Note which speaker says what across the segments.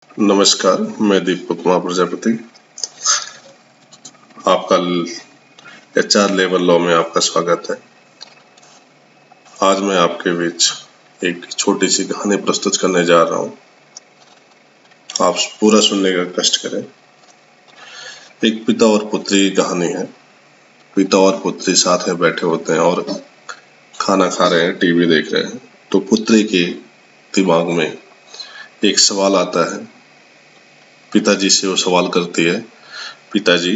Speaker 1: नमस्कार, मैं दीपक कुमार प्रजापति। आपका HR लेवल लॉ में आपका स्वागत है। आज मैं आपके बीच एक छोटी सी कहानी प्रस्तुत करने जा रहा हूँ। आप पूरा सुनने का कष्ट करें। एक पिता और पुत्री की कहानी है। पिता और पुत्री साथ में बैठे होते हैं और खाना खा रहे हैं, टीवी देख रहे हैं। तो पुत्री के दिमाग में एक सवाल आता है। पिताजी से वो सवाल करती है, पिताजी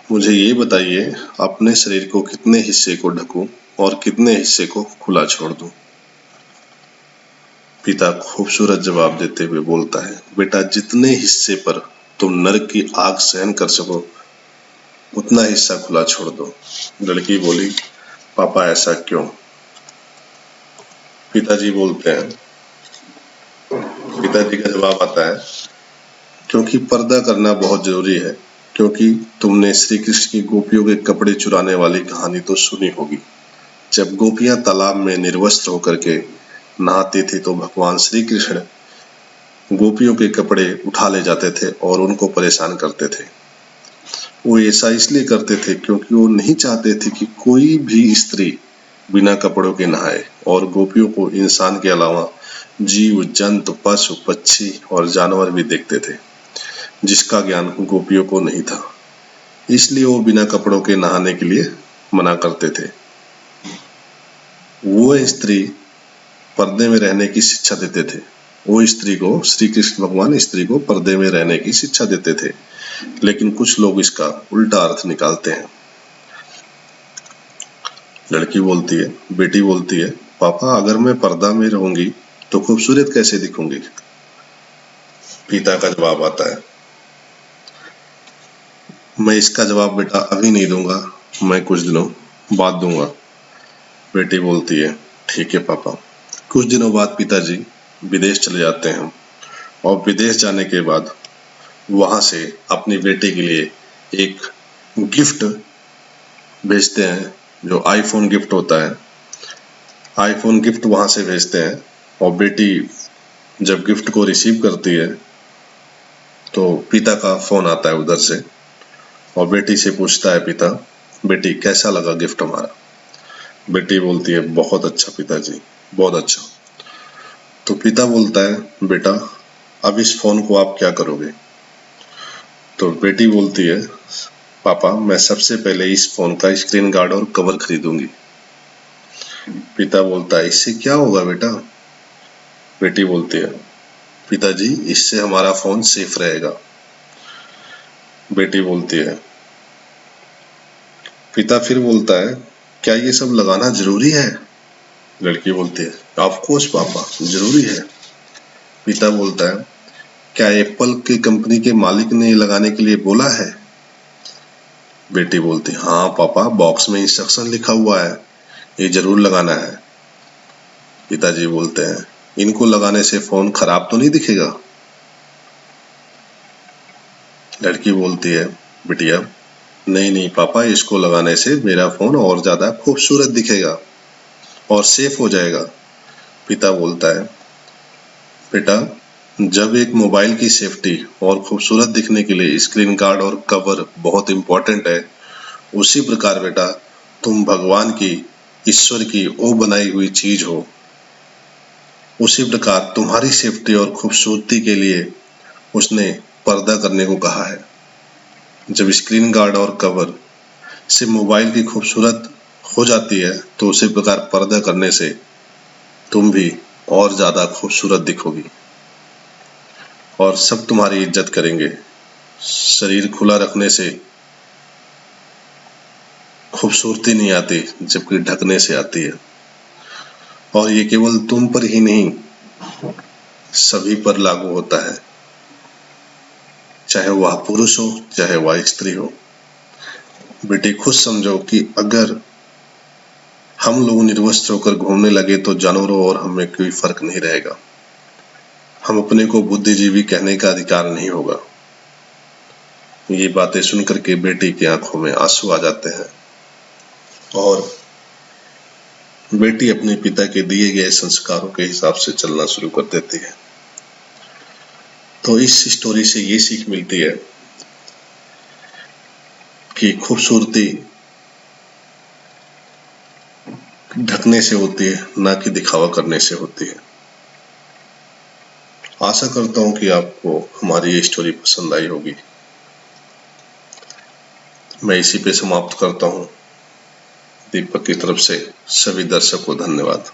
Speaker 1: मुझे ये बताइए, अपने शरीर को कितने हिस्से को ढकूं और कितने हिस्से को खुला छोड़ दूं। पिता खूबसूरत जवाब देते हुए बोलता है, बेटा जितने हिस्से पर तुम नरक की आग सहन कर सको उतना हिस्सा खुला छोड़ दो। लड़की बोली, पापा ऐसा क्यों? पिताजी बोलते हैं, पिताजी का जवाब आता है, क्योंकि पर्दा करना बहुत जरूरी है। क्योंकि तुमने श्री कृष्ण की गोपियों के कपड़े चुराने वाली कहानी तो सुनी होगी। जब गोपियां तालाब में निर्वस्त्र होकर के नहाती थी तो भगवान श्री कृष्ण गोपियों के कपड़े उठा ले जाते थे और उनको परेशान करते थे। वो ऐसा इसलिए करते थे क्योंकि वो नहीं चाहते थे कि कोई भी स्त्री बिना कपड़ों के नहाए, और गोपियों को इंसान के अलावा जीव जंतु पशु पक्षी और जानवर भी देखते थे, जिसका ज्ञान गोपियों को नहीं था। इसलिए वो बिना कपड़ों के नहाने के लिए मना करते थे। वो स्त्री पर्दे में रहने की शिक्षा देते थे। वो स्त्री को, श्री कृष्ण भगवान स्त्री को पर्दे में रहने की शिक्षा देते थे। लेकिन कुछ लोग इसका उल्टा अर्थ निकालते हैं। लड़की बोलती है, बेटी बोलती है, पापा अगर मैं पर्दा में रहूंगी तो खूबसूरत कैसे दिखूंगी? पिता का जवाब आता है, मैं इसका जवाब बेटा अभी नहीं दूंगा, मैं कुछ दिनों बाद दूंगा। बेटी बोलती है, ठीक है पापा। कुछ दिनों बाद पिताजी विदेश चले जाते हैं और विदेश जाने के बाद वहां से अपनी बेटी के लिए एक गिफ्ट भेजते हैं, जो आईफोन गिफ्ट होता है। आईफोन गिफ्ट वहां से भेजते हैं और बेटी जब गिफ्ट को रिसीव करती है तो पिता का फोन आता है उधर से और बेटी से पूछता है पिता, बेटी कैसा लगा गिफ्ट हमारा? बेटी बोलती है, बहुत अच्छा पिताजी, बहुत अच्छा। तो पिता बोलता है, बेटा अब इस फोन को आप क्या करोगे? तो बेटी बोलती है, पापा मैं सबसे पहले इस फोन का स्क्रीन गार्ड और कवर खरीदूंगी। पिता बोलता है, इससे क्या होगा बेटा? बेटी बोलती है, पिताजी इससे हमारा फोन सेफ रहेगा। बेटी बोलती है, पिता फिर बोलता है, क्या ये सब लगाना जरूरी है? लड़की बोलती है, ऑफ कोर्स पापा जरूरी है। पिता बोलता है, क्या एप्पल की कंपनी के मालिक ने लगाने के लिए बोला है? बेटी बोलती है, हाँ पापा बॉक्स में इंस्ट्रक्शन लिखा हुआ है, ये जरूर लगाना है। पिताजी बोलते हैं, इनको लगाने से फोन खराब तो नहीं दिखेगा? लड़की बोलती है, बिटिया नहीं नहीं पापा, इसको लगाने से मेरा फोन और ज्यादा खूबसूरत दिखेगा और सेफ हो जाएगा। पिता बोलता है, बेटा जब एक मोबाइल की सेफ्टी और खूबसूरत दिखने के लिए स्क्रीन गार्ड और कवर बहुत इंपॉर्टेंट है, उसी प्रकार बेटा तुम भगवान की, ईश्वर की वो बनाई हुई चीज हो। उसी प्रकार तुम्हारी सेफ्टी और खूबसूरती के लिए उसने पर्दा करने को कहा है। जब स्क्रीन गार्ड और कवर से मोबाइल की खूबसूरत हो जाती है तो उसी प्रकार पर्दा करने से तुम भी और ज्यादा खूबसूरत दिखोगी और सब तुम्हारी इज्जत करेंगे। शरीर खुला रखने से खूबसूरती नहीं आती, जबकि ढकने से आती है। और ये केवल तुम पर ही नहीं, सभी पर लागू होता है, चाहे वह पुरुष हो चाहे वह स्त्री हो। बेटी खुद समझो कि अगर हम लोग निर्वस्त्र होकर घूमने लगे तो जानवरों और हमें कोई फर्क नहीं रहेगा। हम अपने को बुद्धिजीवी कहने का अधिकार नहीं होगा। ये बातें सुनकर के बेटी की आंखों में आंसू आ जाते हैं और बेटी अपने पिता के दिए गए संस्कारों के हिसाब से चलना शुरू कर देती है। तो इस स्टोरी से ये सीख मिलती है कि खूबसूरती ढकने से होती है, ना कि दिखावा करने से होती है। आशा करता हूँ कि आपको हमारी ये स्टोरी पसंद आई होगी। मैं इसी पे समाप्त करता हूँ। दीपक की तरफ से सभी दर्शकों को धन्यवाद।